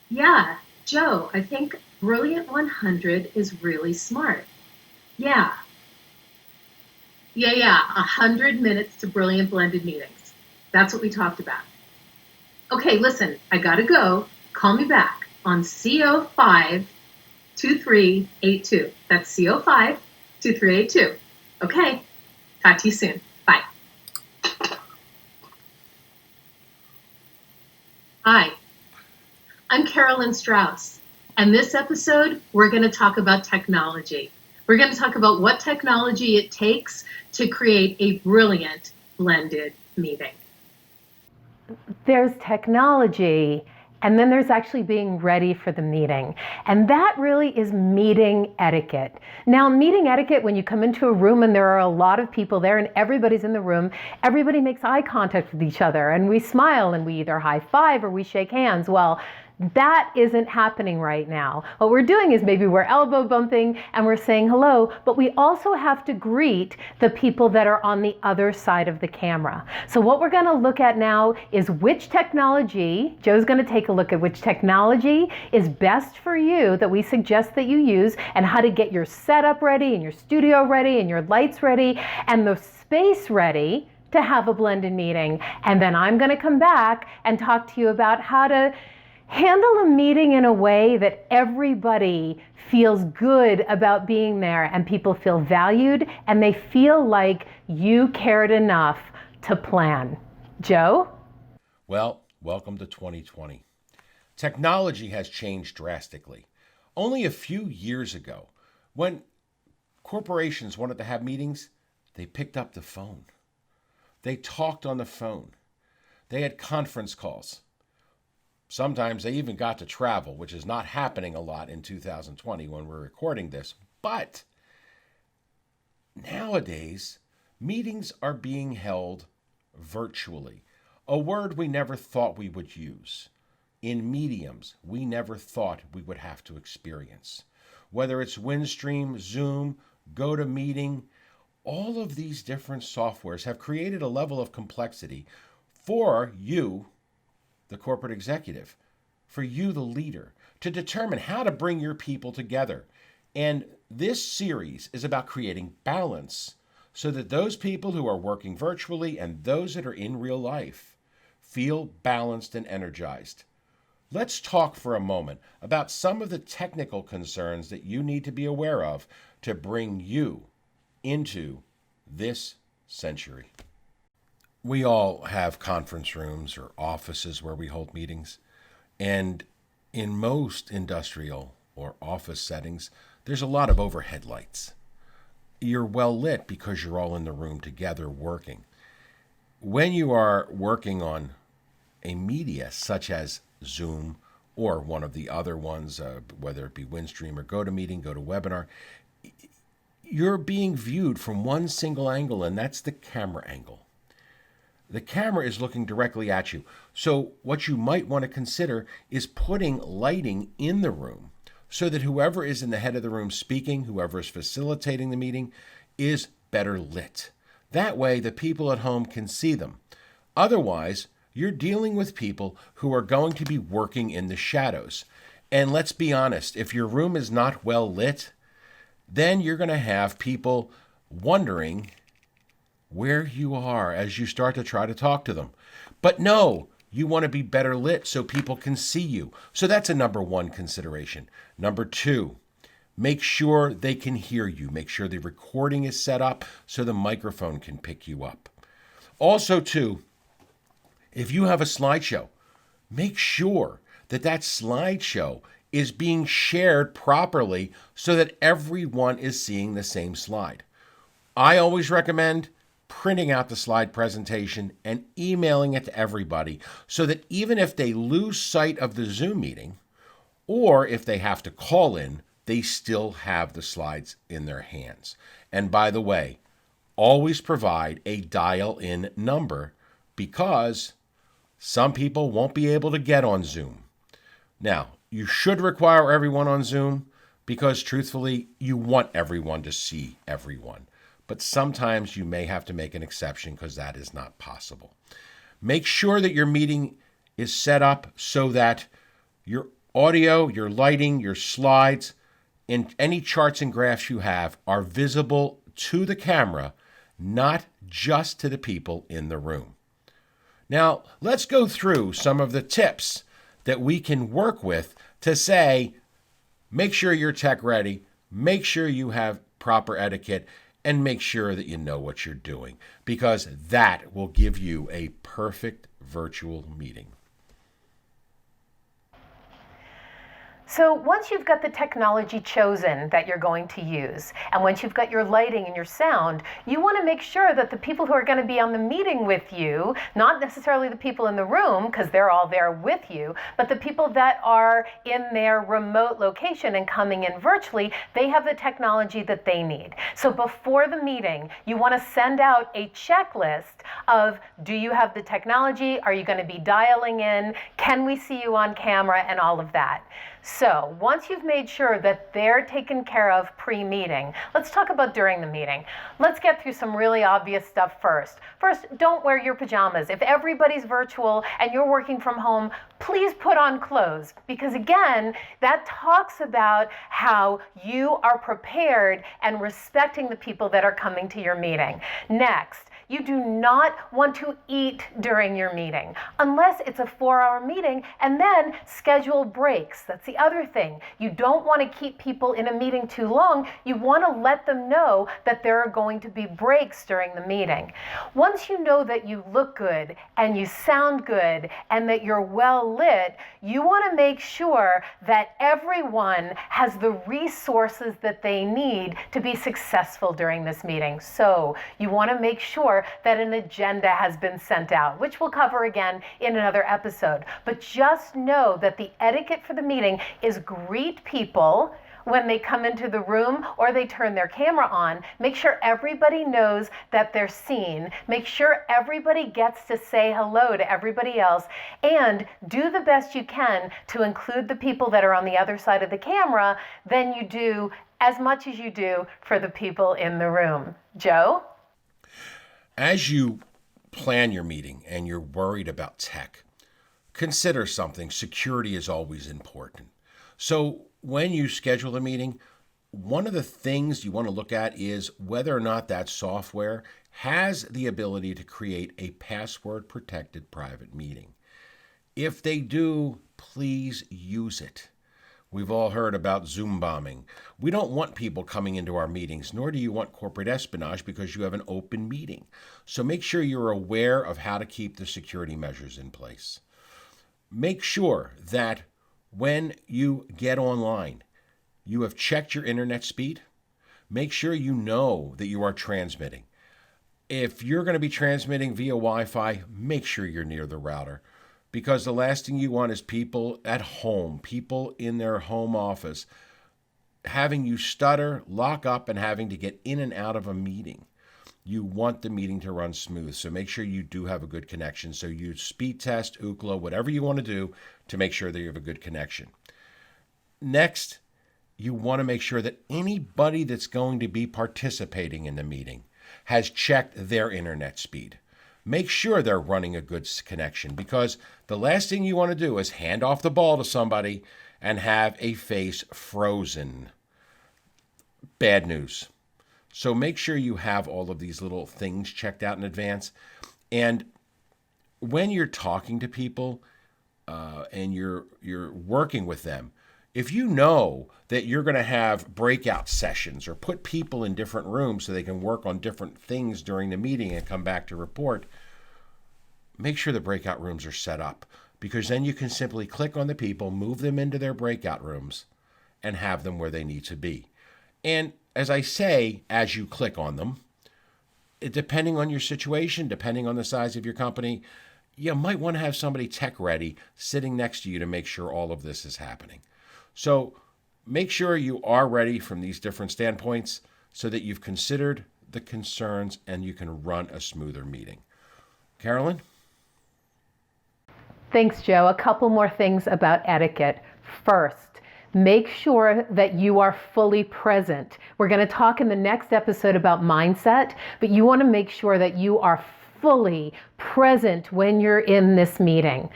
Yeah, Joe, I think Brilliant 100 is really smart. Yeah, yeah, 100 minutes to brilliant blended meetings. That's what we talked about. Okay, listen, I gotta go. Call me back on CO5 2382. That's CO5 2382. Okay, talk to you soon. Bye. Hi, I'm Carolyn Strauss, and this episode, we're going to talk about technology. We're going to talk about what technology it takes to create a brilliant blended meeting. There's technology, and then there's actually being ready for the meeting. And that really is meeting etiquette. Now, meeting etiquette, when you come into a room and there are a lot of people there and everybody's in the room, everybody makes eye contact with each other and we smile and we either high five or we shake hands. Well, that isn't happening right now. What we're doing is maybe we're elbow bumping and we're saying hello, but we also have to greet the people that are on the other side of the camera. So what we're going to look at now is which technology, Joe's going to take a look at which technology is best for you that we suggest that you use, and how to get your setup ready and your studio ready and your lights ready and the space ready to have a blended meeting. And then I'm going to come back and talk to you about how to handle a meeting in a way that everybody feels good about being there and people feel valued and they feel like you cared enough to plan. Joe? Well, welcome to 2020. Technology has changed drastically. Only a few years ago, when corporations wanted to have meetings, they picked up the phone. They talked on the phone. They had conference calls. Sometimes they even got to travel, which is not happening a lot in 2020 when we're recording this. But nowadays, meetings are being held virtually, a word we never thought we would use. In mediums we never thought we would have to experience. Whether it's Windstream, Zoom, GoToMeeting, all of these different softwares have created a level of complexity for you, the corporate executive, for you, the leader, to determine how to bring your people together. And this series is about creating balance so that those people who are working virtually and those that are in real life feel balanced and energized. Let's talk for a moment about some of the technical concerns that you need to be aware of to bring you into this century. We all have conference rooms or offices where we hold meetings. And in most industrial or office settings, there's a lot of overhead lights. You're well lit because you're all in the room together working. When you are working on a media such as Zoom or one of the other ones, whether it be Windstream or GoToMeeting, GoToWebinar, you're being viewed from one single angle, and that's the camera angle. The camera is looking directly at you. So what you might want to consider is putting lighting in the room so that whoever is in the head of the room speaking, whoever is facilitating the meeting, is better lit. That way the people at home can see them. Otherwise, you're dealing with people who are going to be working in the shadows. And let's be honest, if your room is not well lit, then you're going to have people wondering where you are as you start to try to talk to them. But no, you want to be better lit so people can see you. So that's a number one consideration. Number two, make sure they can hear you. Make sure the recording is set up so the microphone can pick you up. Also, too, if you have a slideshow, make sure that that slideshow is being shared properly so that everyone is seeing the same slide. I always recommend printing out the slide presentation and emailing it to everybody so that even if they lose sight of the Zoom meeting or if they have to call in, they still have the slides in their hands. And by the way, always provide a dial-in number because some people won't be able to get on Zoom. Now, you should require everyone on Zoom because truthfully, you want everyone to see everyone. But sometimes you may have to make an exception because that is not possible. Make sure that your meeting is set up so that you're audio, your lighting, your slides, and any charts and graphs you have are visible to the camera, not just to the people in the room. Now, let's go through some of the tips that we can work with to say, make sure you're tech ready, make sure you have proper etiquette, and make sure that you know what you're doing, because that will give you a perfect virtual meeting. So once you've got the technology chosen that you're going to use, and once you've got your lighting and your sound, you want to make sure that the people who are going to be on the meeting with you, not necessarily the people in the room, because they're all there with you, but the people that are in their remote location and coming in virtually, they have the technology that they need. So before the meeting, you want to send out a checklist of, do you have the technology? Are you going to be dialing in? Can we see you on camera? And all of that. So once you've made sure that they're taken care of pre-meeting, let's talk about during the meeting. Let's get through some really obvious stuff first. First, don't wear your pajamas. If everybody's virtual and you're working from home, please put on clothes, because again, that talks about how you are prepared and respecting the people that are coming to your meeting. Next, you do not want to eat during your meeting unless it's a 4-hour meeting, and then schedule breaks. That's the other thing. You don't want to keep people in a meeting too long. You want to let them know that there are going to be breaks during the meeting. Once you know that you look good and you sound good and that you're well lit, you want to make sure that everyone has the resources that they need to be successful during this meeting. So you want to make sure that an agenda has been sent out, which we'll cover again in another episode. But just know that the etiquette for the meeting is greet people when they come into the room or they turn their camera on. Make sure everybody knows that they're seen. Make sure everybody gets to say hello to everybody else, and do the best you can to include the people that are on the other side of the camera than you do as much as you do for the people in the room. Joe? As you plan your meeting and you're worried about tech, consider something. Security is always important. So when you schedule a meeting, one of the things you want to look at is whether or not that software has the ability to create a password-protected private meeting. If they do, please use it. We've all heard about Zoom bombing. We don't want people coming into our meetings, nor do you want corporate espionage, because you have an open meeting. So make sure you're aware of how to keep the security measures in place. Make sure that when you get online, you have checked your internet speed. Make sure you know that you are transmitting. If you're going to be transmitting via Wi-Fi, make sure you're near the router. Because the last thing you want is people at home, people in their home office, having you stutter, lock up, and having to get in and out of a meeting. You want the meeting to run smooth, so make sure you do have a good connection. So use speed test, Ookla, whatever you want to do to make sure that you have a good connection. Next, you want to make sure that anybody that's going to be participating in the meeting has checked their internet speed. Make sure they're running a good connection, because the last thing you want to do is hand off the ball to somebody and have a face frozen. Bad news. So make sure you have all of these little things checked out in advance. And when you're talking to people and you're working with them, if you know that you're going to have breakout sessions or put people in different rooms so they can work on different things during the meeting and come back to report, make sure the breakout rooms are set up, because then you can simply click on the people, move them into their breakout rooms, and have them where they need to be. And as I say, as you click on them, depending on your situation, depending on the size of your company, you might want to have somebody tech ready sitting next to you to make sure all of this is happening. So make sure you are ready from these different standpoints so that you've considered the concerns and you can run a smoother meeting. Carolyn? Thanks, Joe. A couple more things about etiquette. First, make sure that you are fully present. We're going to talk in the next episode about mindset, but you want to make sure that you are fully present when you're in this meeting.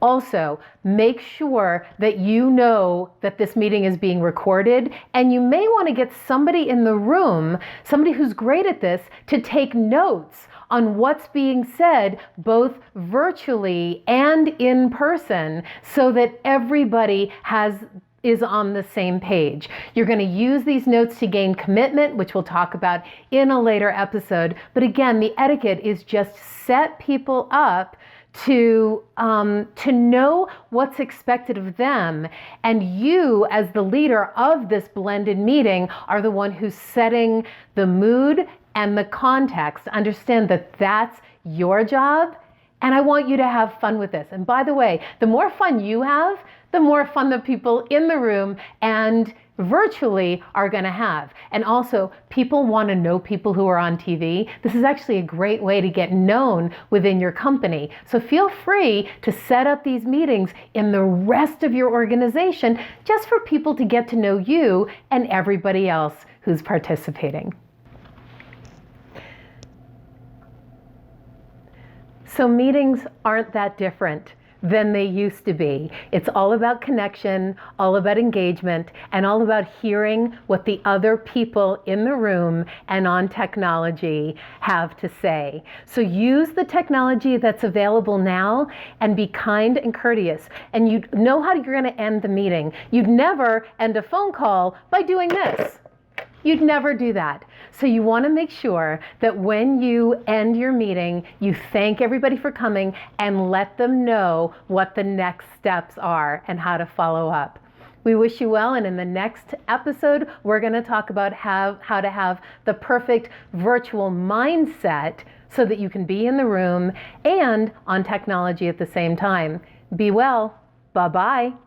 Also, make sure that you know that this meeting is being recorded, and you may want to get somebody in the room, somebody who's great at this, to take notes on what's being said both virtually and in person so that everybody is on the same page. You're going to use these notes to gain commitment, which we'll talk about in a later episode. But again, the etiquette is just set people up to know what's expected of them. And you, as the leader of this blended meeting, are the one who's setting the mood and the context. Understand that that's your job. And I want you to have fun with this. And by the way, the more fun you have, the more fun the people in the room and virtually are going to have. And also, people want to know people who are on TV. This is actually a great way to get known within your company. So feel free to set up these meetings in the rest of your organization just for people to get to know you and everybody else who's participating. So meetings aren't that different than they used to be. It's all about connection, all about engagement, and all about hearing what the other people in the room and on technology have to say. So use the technology that's available now and be kind and courteous. And you know how you're going to end the meeting. You'd never end a phone call by doing this. You'd never do that. So you want to make sure that when you end your meeting, you thank everybody for coming and let them know what the next steps are and how to follow up. We wish you well, and in the next episode, we're going to talk about how to have the perfect virtual mindset so that you can be in the room and on technology at the same time. Be well. Bye-bye.